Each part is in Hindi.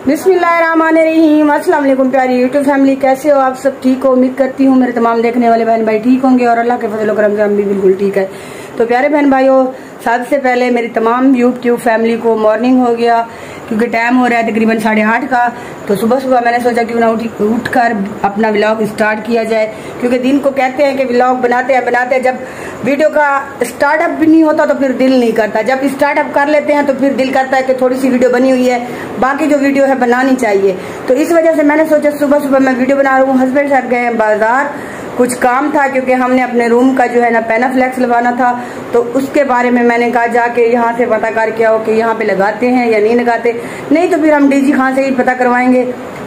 बिस्मिल्लाहिर्रहमानिर्रहीम। अस्सलाम वालेकुम प्यारी यूट्यूब फैमिली, कैसे हो आप सब? ठीक हो, उम्मीद करती हूँ मेरे तमाम देखने वाले बहन भाई ठीक होंगे और अल्लाह के फजल करम से हम भी बिल्कुल ठीक है। तो प्यारे बहन भाइयों, सबसे पहले मेरी तमाम यूट्यूब फैमिली को मॉर्निंग हो गया, क्योंकि टाइम हो रहा है तकरीबन 8:30 का। तो सुबह सुबह मैंने सोचा क्यों ना उठकर अपना व्लॉग स्टार्ट किया जाए, क्योंकि दिन को कहते हैं कि व्लॉग बनाते हैं जब वीडियो का स्टार्टअप भी नहीं होता तो फिर दिल नहीं करता, जब स्टार्टअप कर लेते हैं तो फिर दिल करता है कि थोड़ी सी वीडियो बनी हुई है, बाकी जो वीडियो है बनानी चाहिए। तो इस वजह से मैंने सोचा सुबह सुबह मैं वीडियो बना रहा हूँ। हस्बैंड साहब गए बाजार, कुछ काम था क्योंकि हमने अपने रूम का जो है ना पैनाफ्लेक्स लगवाना था, तो उसके बारे में मैंने कहा जाके यहाँ से पता करके आओ कि यहाँ पे लगाते हैं या नहीं लगाते, नहीं तो फिर हम डीजी खान से ही पता करवाएंगे,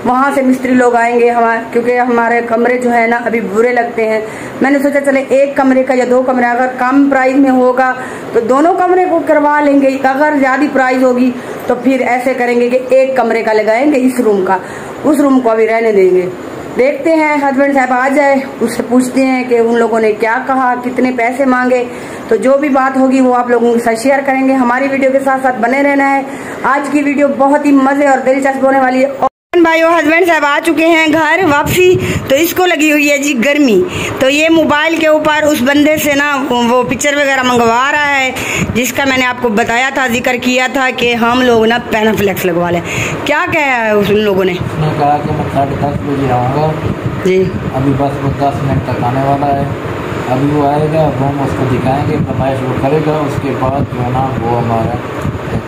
वहाँ से मिस्त्री लोग आएंगे हमारे, क्योंकि हमारे कमरे जो है ना अभी बुरे लगते हैं। मैंने सोचा चले एक कमरे का या दो कमरे, अगर कम प्राइस में होगा तो दोनों कमरे को करवा लेंगे, अगर ज्यादा प्राइस होगी तो फिर ऐसे करेंगे कि एक कमरे का लगाएंगे इस रूम का, उस रूम को अभी रहने देंगे। देखते हैं हस्बैंड साहब आ जाए, उससे पूछते हैं कि उन लोगों ने क्या कहा, कितने पैसे मांगे, तो जो भी बात होगी वो आप लोगों के साथ शेयर करेंगे। हमारी वीडियो के साथ साथ बने रहना है। आज की वीडियो बहुत ही मजे और दिलचस्प होने वाली है। भाइयों, हस्बैंड साहब आ चुके हैं घर वापसी, तो इसको लगी हुई है जी गर्मी, तो ये मोबाइल के ऊपर उस बंदे से ना वो पिक्चर वगैरह मंगवा रहा है, जिसका मैंने आपको बताया था, जिक्र किया था कि हम लोग ना पैनाफ्लेक्स लगवा लें। क्या कहा है उन लोगों ने? कहा कि मैं 10:30 बजे आऊँगा जी, अभी बस वो 10 मिनट तक आने वाला है। अभी वो आएगा, हम उसको दिखाएंगे, फरमाइश वो करेगा, उसके बाद जो है ना वो हमारा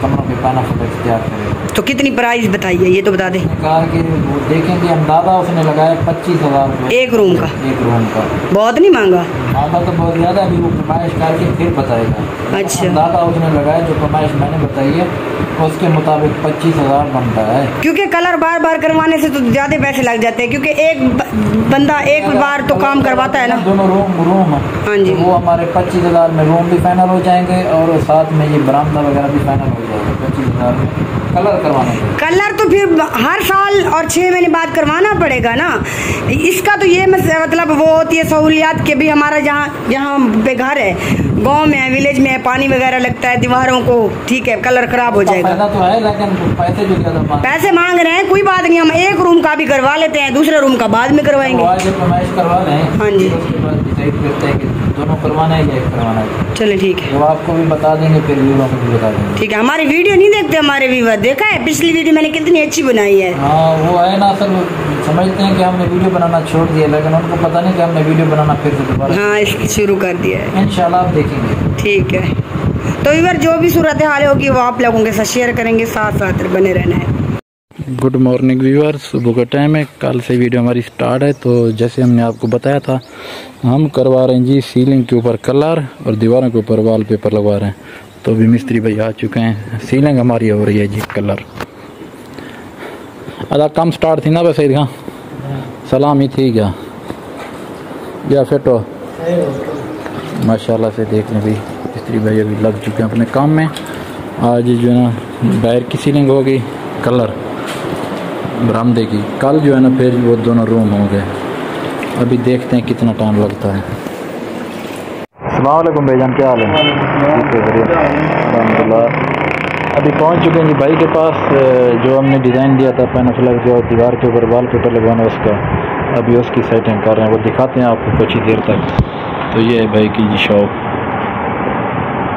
कमरों के पैनाफ्लेक्स तैयार करेगा। तो कितनी प्राइस बताइए ये तो बता दें। कहा कि वो देखेंगे, अंदाजा उसने लगाया 25,000 रुपये एक रूम का। एक रूम का बहुत नहीं मांगा? मांगा तो बहुत ज़्यादा, अभी वो फरमाइश करके फिर बताएगा। अच्छा, अंदाजा उसने लगाया, जो फरमाइश मैंने बताई है उसके मुताबिक 25,000 बनता है। क्योंकि कलर बार बार करवाने से तो ज्यादा पैसे लग जाते हैं, क्योंकि एक बंदा एक बार तो काम करवाता है ना। दोनों रूम हाँ जी, वो हमारे 25,000 में रूम भी फाइनल हो जाएंगे और साथ में ये बरामदा वगैरह भी फाइनल हो जाएगा 25,000 में। कलर करवाना है, कलर तो फिर हर साल और 6 महीने बाद करवाना पड़ेगा ना। इसका तो ये मतलब वो होती है सहूलियात के भी, हमारा जहाँ पे घर है, गांव में है, विलेज में है, पानी वगैरह लगता है दीवारों को, ठीक है, कलर खराब हो जाएगा। फायदा तो है, लेकिन पैसे मांग रहे हैं, कोई बात नहीं, हम एक रूम का भी करवा लेते हैं, दूसरे रूम का बाद में करवाएंगे। करवा लें, हाँ जी, करते हैं कि दोनों करवाना है या एक करवाना है। चलिए ठीक है, वो आपको भी बता देंगे, फिर व्यूअरों को भी बता देंगे। ठीक है। हमारी वीडियो नहीं देखते हमारे व्यूअर? देखा है पिछली वीडियो मैंने कितनी अच्छी बनाई है। हाँ, वो है ना, सर समझते हैं कि हमने वीडियो बनाना छोड़ दिया, लेकिन उनको पता नहीं कि हमने वीडियो बनाना फिर से दोबारा शुरू कर दिया है। इंशाल्लाह आप देखेंगे, ठीक है। तो व्यूअर जो भी सूरत हाल होगी वो आप लोगों के साथ शेयर करेंगे, साथ साथ बने रहना है। गुड मॉर्निंग व्यूअर, सुबह का टाइम है, कल से वीडियो हमारी स्टार्ट है। तो जैसे हमने आपको बताया था, हम करवा रहे हैं जी सीलिंग के ऊपर कलर और दीवारों के ऊपर वॉलपेपर लगवा रहे हैं। तो अभी मिस्त्री भाई आ चुके हैं, सीलिंग हमारी हो रही है जी, कलर अदा कम स्टार्ट थी ना बस हाँ, सलाम ही थी क्या या फिटो माशाल्लाह से। देख लें भाई, मिस्त्री भाई अभी लग चुके हैं अपने काम में। आज जो है ना बाहर की सीलिंग होगी, कलर बरामदे की, कल जो है ना फिर वो दोनों रूम हो गए। अभी देखते हैं कितना टाइम लगता है। अस्सलाम वालेकुम भाईजान, क्या हाल है? अल्हम्दुलिल्लाह। अभी पहुंच चुके हैं जी भाई के पास, जो हमने डिज़ाइन दिया था पैनाफ्लेक्स जो दीवार के ऊपर वॉलपेपर लगवाना उसका, अभी उसकी सेटिंग कर रहे हैं, वो दिखाते हैं आपको कुछ ही देर तक। तो ये है भाई की शॉप,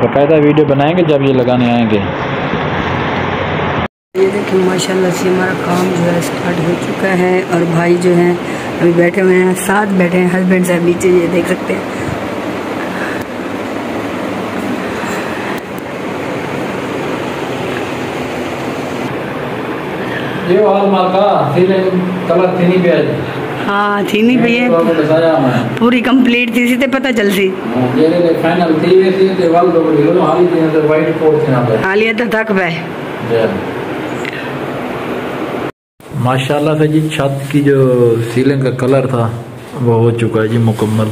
बाकायदा वीडियो बनाएंगे जब ये लगाने आएंगे। ये देखिए माशाल्लाह से हमारा काम जो है स्टार्ट हो चुका है, और भाई जो हैं अभी बैठे हुए हैं, साथ बैठे हैं हस्बैंड साहब नीचे, ये देख सकते हैं। ये वाल माका सीलिंग कलर थी नहीं पे आज। हाँ थी नहीं भैया, पूरी कंप्लीट थी, इसी पता चल सी ये फाइनल थी, ये दीवार दो हाली थी, तो वाइट कोट थी ना पे हालिया तो थक पे। माशाल्लाह से जी छत की जो सीलिंग का कलर था वो हो चुका है जी मुकम्मल।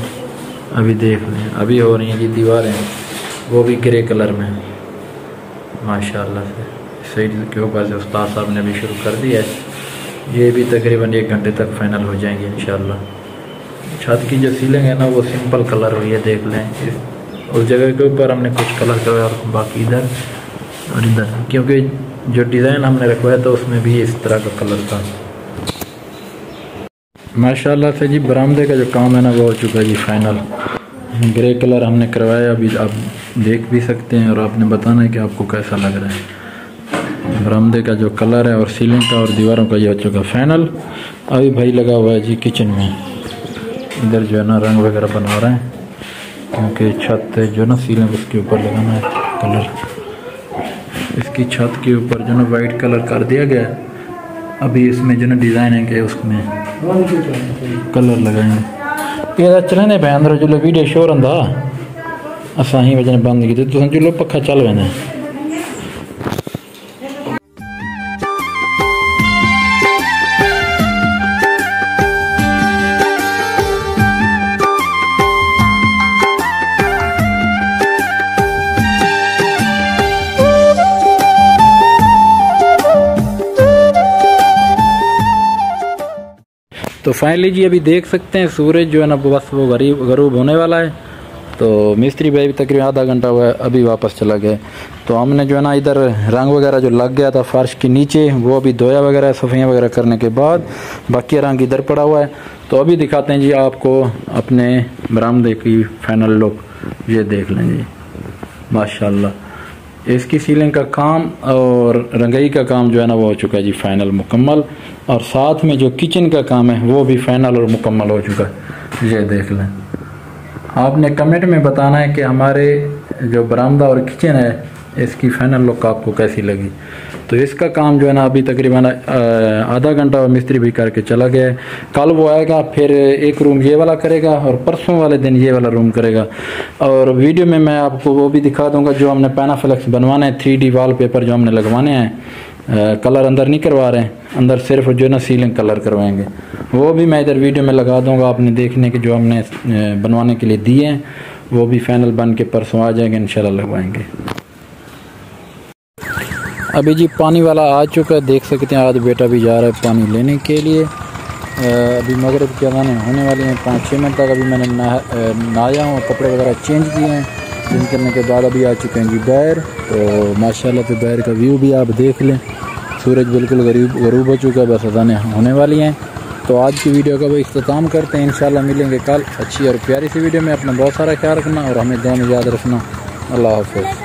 अभी देख लें, अभी हो रही हैं जी दीवारें, वो भी ग्रे कलर में माशाल्लाह से। साइड के ऊपर से उस्ताद साहब ने भी शुरू कर दिया है, ये भी तकरीबन 1 घंटे तक फाइनल हो जाएंगे इंशाल्लाह। छत की जो सीलिंग है ना वो सिंपल कलर हुई है, देख लें। उस जगह के ऊपर हमने कुछ कलर किया और बाकी इधर और इधर, क्योंकि जो डिज़ाइन हमने रखवाया था उसमें भी इस तरह का कलर था। माशाल्लाह से जी बरामदे का जो काम है ना वो हो चुका है जी फाइनल। ग्रे कलर हमने करवाया, अभी आप देख भी सकते हैं और आपने बताना है कि आपको कैसा लग रहा है। बरामदे का जो कलर है और सीलिंग का और दीवारों का ये हो चुका फाइनल। अभी भाई लगा हुआ है जी किचन में, इधर जो है ना रंग वगैरह बना रहे हैं क्योंकि छत जो ना सीलिंग उसके ऊपर लगाना है कलर। इसकी छत के ऊपर जो ना वाइट कलर कर दिया गया है। अभी इसमें जो ना डिज़ाइन है कि उसमें कलर लगाएंगे। ये चलने पे अंदर जो वीडियो शोर रहा असा ही वजह बंद की तो जो पक्खा चल वेंदा। तो फाइनली जी अभी देख सकते हैं सूरज जो है ना बस वो गरूब होने वाला है। तो मिस्त्री भाई भी तकरीबन आधा घंटा हुआ है, अभी वापस चला गया। तो हमने जो है ना इधर रंग वगैरह जो लग गया था फर्श के नीचे वो अभी धोया वगैरह सफाइयाँ वगैरह करने के बाद बाकी रंग इधर पड़ा हुआ है। तो अभी दिखाते हैं जी आपको अपने बरामदे की फाइनल लुक, ये देख लें जी माशाल्लाह। इसकी सीलिंग का काम और रंगाई का काम जो है ना वो हो चुका है जी फाइनल मुकम्मल, और साथ में जो किचन का काम है वो भी फाइनल और मुकम्मल हो चुका है। ये देख लें। आपने कमेंट में बताना है कि हमारे जो बरामदा और किचन है इसकी फाइनल लुक आपको कैसी लगी। तो इसका काम जो है ना अभी तकरीबन आधा घंटा मिस्त्री भी करके चला गया है। कल वो आएगा, फिर एक रूम ये वाला करेगा और परसों वाले दिन ये वाला रूम करेगा। और वीडियो में मैं आपको वो भी दिखा दूंगा जो हमने पैनाफ्लेक्स बनवाना है, 3D वॉलपेपर जो हमने लगवाने हैं। कलर अंदर नहीं करवा रहे हैं, अंदर सिर्फ जो है ना सीलिंग कलर करवाएंगे। वो भी मैं इधर वीडियो में लगा दूंगा, आपने देखने के जो हमने बनवाने के लिए दिए हैं वो भी फाइनल बन के परसों आ जाएंगे, इंशाल्लाह लगवाएंगे। अभी जी पानी वाला आ चुका है, देख सकते हैं आज बेटा भी जा रहा है पानी लेने के लिए। अभी मगरिब के अज़ानें होने वाली हैं 5-6 मिनट तक। अभी मैंने नहाया हूँ, कपड़े वगैरह चेंज किए हैं, चेंज करने के बाद अभी आ चुके हैं जी बाहर। तो माशाल्लाह पे बाहर का व्यू भी आप देख लें, सूरज बिल्कुल गरूब हो चुका है, बस अज़ानें होने वाली हैं। तो आज की वीडियो का वो इख्तिताम करते हैं, इंशाल्लाह मिलेंगे कल अच्छी और प्यारी सी वीडियो में। अपना बहुत सारा ख्याल रखना और हमें दुआ में याद रखना। अल्लाह हाफ़िज़।